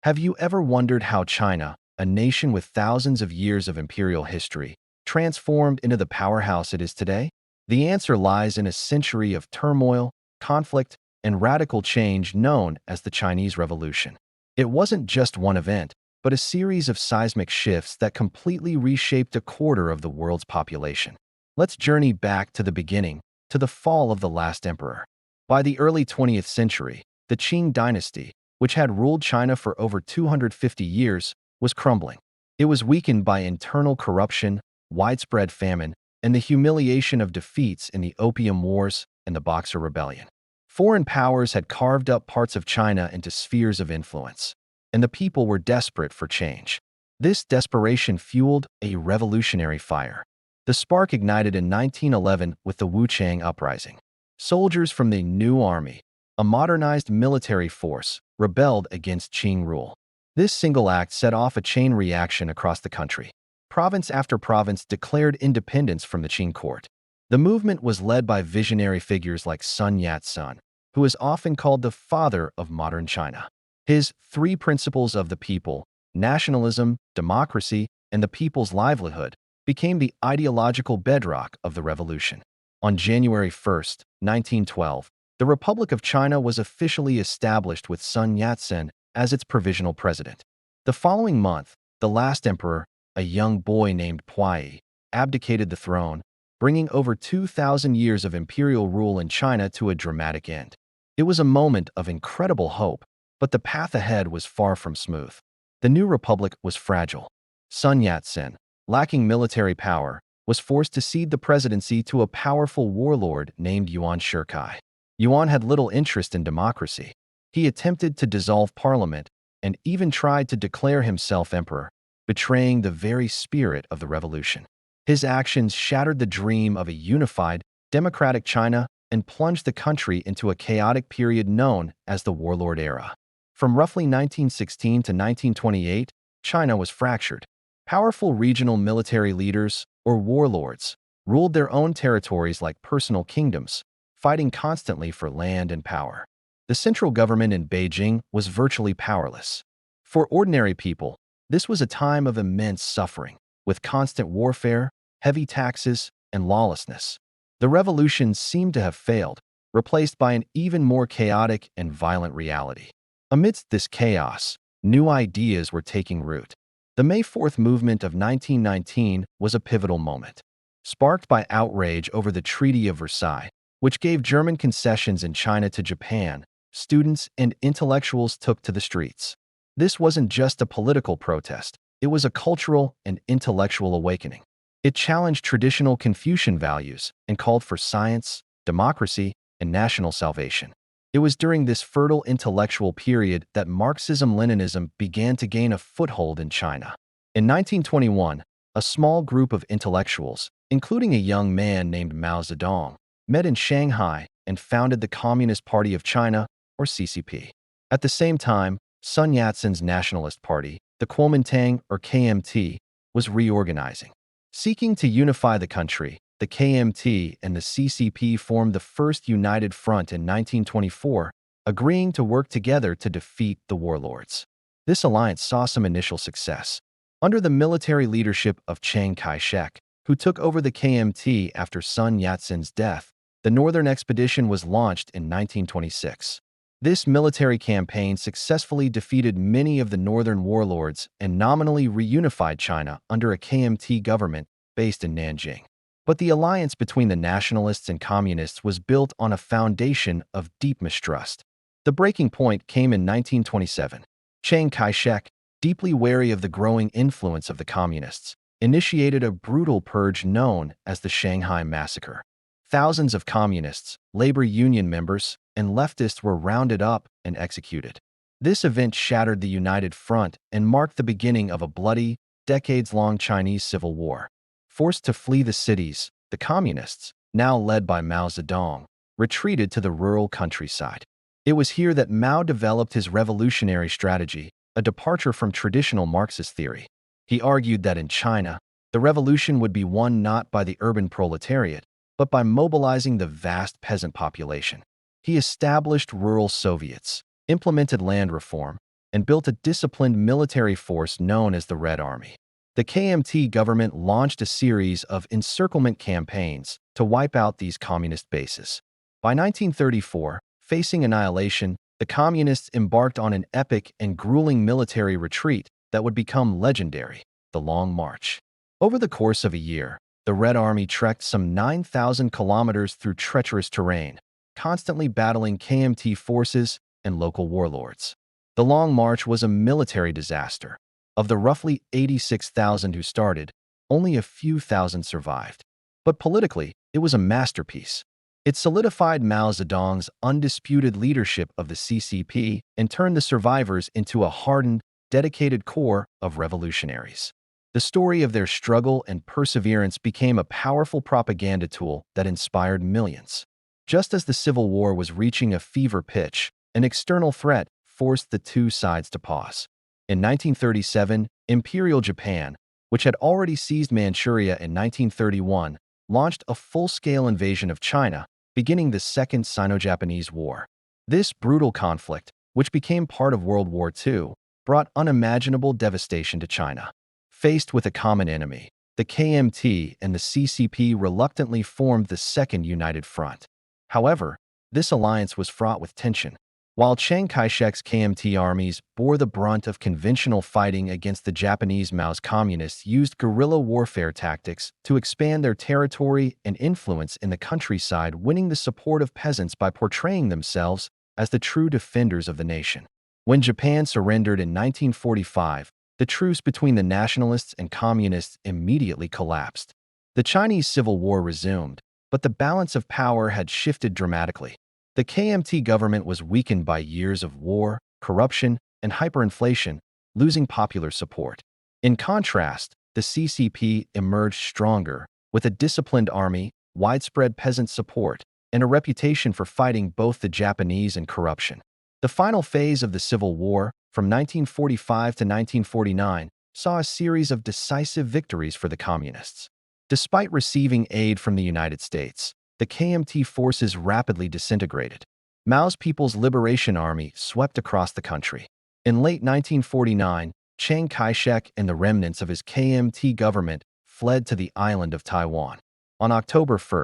Have you ever wondered how China, a nation with thousands of years of imperial history, transformed into the powerhouse it is today? The answer lies in a century of turmoil, conflict, and radical change known as the Chinese Revolution. It wasn't just one event, but a series of seismic shifts that completely reshaped a quarter of the world's population. Let's journey back to the beginning, to the fall of the last emperor. By the early 20th century, the Qing dynasty, which had ruled China for over 250 years, was crumbling. It was weakened by internal corruption, widespread famine, and the humiliation of defeats in the Opium Wars and the Boxer Rebellion. Foreign powers had carved up parts of China into spheres of influence, and the people were desperate for change. This desperation fueled a revolutionary fire. The spark ignited in 1911 with the Wuchang Uprising. Soldiers from the New Army, a modernized military force, rebelled against Qing rule. This single act set off a chain reaction across the country. Province after province declared independence from the Qing court. The movement was led by visionary figures like Sun Yat-sen, who is often called the father of modern China. His three principles of the people, nationalism, democracy, and the people's livelihood, became the ideological bedrock of the revolution. On January 1, 1912, the Republic of China was officially established with Sun Yat-sen as its provisional president. The following month, the last emperor, a young boy named Puyi, abdicated the throne, bringing over 2,000 years of imperial rule in China to a dramatic end. It was a moment of incredible hope, but the path ahead was far from smooth. The new republic was fragile. Sun Yat-sen, lacking military power, was forced to cede the presidency to a powerful warlord named Yuan Shikai. Yuan had little interest in democracy. He attempted to dissolve parliament and even tried to declare himself emperor, betraying the very spirit of the revolution. His actions shattered the dream of a unified, democratic China and plunged the country into a chaotic period known as the Warlord Era. From roughly 1916 to 1928, China was fractured. Powerful regional military leaders, or warlords, ruled their own territories like personal kingdoms, fighting constantly for land and power. The central government in Beijing was virtually powerless. For ordinary people, this was a time of immense suffering, with constant warfare, heavy taxes, and lawlessness. The revolution seemed to have failed, replaced by an even more chaotic and violent reality. Amidst this chaos, new ideas were taking root. The May 4th movement of 1919 was a pivotal moment. Sparked by outrage over the Treaty of Versailles, which gave German concessions in China to Japan, students and intellectuals took to the streets. This wasn't just a political protest, it was a cultural and intellectual awakening. It challenged traditional Confucian values and called for science, democracy, and national salvation. It was during this fertile intellectual period that Marxism-Leninism began to gain a foothold in China. In 1921, a small group of intellectuals, including a young man named Mao Zedong, met in Shanghai and founded the Communist Party of China, or CCP. At the same time, Sun Yat-sen's Nationalist Party, the Kuomintang, or KMT, was reorganizing. Seeking to unify the country, the KMT and the CCP formed the First United Front in 1924, agreeing to work together to defeat the warlords. This alliance saw some initial success. Under the military leadership of Chiang Kai-shek, who took over the KMT after Sun Yat-sen's death, the Northern Expedition was launched in 1926. This military campaign successfully defeated many of the northern warlords and nominally reunified China under a KMT government based in Nanjing. But the alliance between the nationalists and communists was built on a foundation of deep mistrust. The breaking point came in 1927. Chiang Kai-shek, deeply wary of the growing influence of the communists, initiated a brutal purge known as the Shanghai Massacre. Thousands of communists, labor union members, and leftists were rounded up and executed. This event shattered the United Front and marked the beginning of a bloody, decades-long Chinese civil war. Forced to flee the cities, the communists, now led by Mao Zedong, retreated to the rural countryside. It was here that Mao developed his revolutionary strategy, a departure from traditional Marxist theory. He argued that in China, the revolution would be won not by the urban proletariat, but by mobilizing the vast peasant population. He established rural Soviets, implemented land reform, and built a disciplined military force known as the Red Army. The KMT government launched a series of encirclement campaigns to wipe out these communist bases. By 1934, facing annihilation, the communists embarked on an epic and grueling military retreat that would become legendary, the Long March. Over the course of a year, the Red Army trekked some 9,000 kilometers through treacherous terrain, constantly battling KMT forces and local warlords. The Long March was a military disaster. Of the roughly 86,000 who started, only a few thousand survived. But politically, it was a masterpiece. It solidified Mao Zedong's undisputed leadership of the CCP and turned the survivors into a hardened, dedicated core of revolutionaries. The story of their struggle and perseverance became a powerful propaganda tool that inspired millions. Just as the Civil War was reaching a fever pitch, an external threat forced the two sides to pause. In 1937, Imperial Japan, which had already seized Manchuria in 1931, launched a full-scale invasion of China, beginning the Second Sino-Japanese War. This brutal conflict, which became part of World War II, brought unimaginable devastation to China. Faced with a common enemy, the KMT and the CCP reluctantly formed the Second United Front. However, this alliance was fraught with tension. While Chiang Kai-shek's KMT armies bore the brunt of conventional fighting against the Japanese, Mao's communists used guerrilla warfare tactics to expand their territory and influence in the countryside, winning the support of peasants by portraying themselves as the true defenders of the nation. When Japan surrendered in 1945, the truce between the nationalists and communists immediately collapsed. The Chinese Civil War resumed, but the balance of power had shifted dramatically. The KMT government was weakened by years of war, corruption, and hyperinflation, losing popular support. In contrast, the CCP emerged stronger, with a disciplined army, widespread peasant support, and a reputation for fighting both the Japanese and corruption. The final phase of the Civil War, from 1945 to 1949, saw a series of decisive victories for the communists. Despite receiving aid from the United States, the KMT forces rapidly disintegrated. Mao's People's Liberation Army swept across the country. In late 1949, Chiang Kai-shek and the remnants of his KMT government fled to the island of Taiwan. On October 1,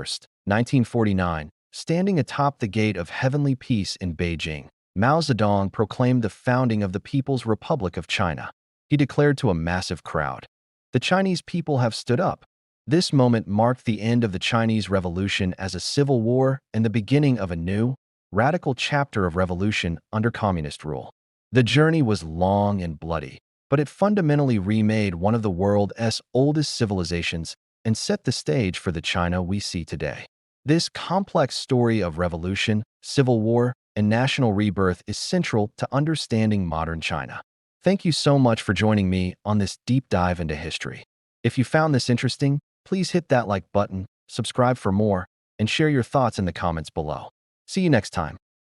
1949, standing atop the Gate of Heavenly Peace in Beijing, Mao Zedong proclaimed the founding of the People's Republic of China. He declared to a massive crowd, "The Chinese people have stood up." This moment marked the end of the Chinese Revolution as a civil war and the beginning of a new, radical chapter of revolution under communist rule. The journey was long and bloody, but it fundamentally remade one of the world's oldest civilizations and set the stage for the China we see today. This complex story of revolution, civil war, and national rebirth is central to understanding modern China. Thank you so much for joining me on this deep dive into history. If you found this interesting, please hit that like button, subscribe for more, and share your thoughts in the comments below. See you next time.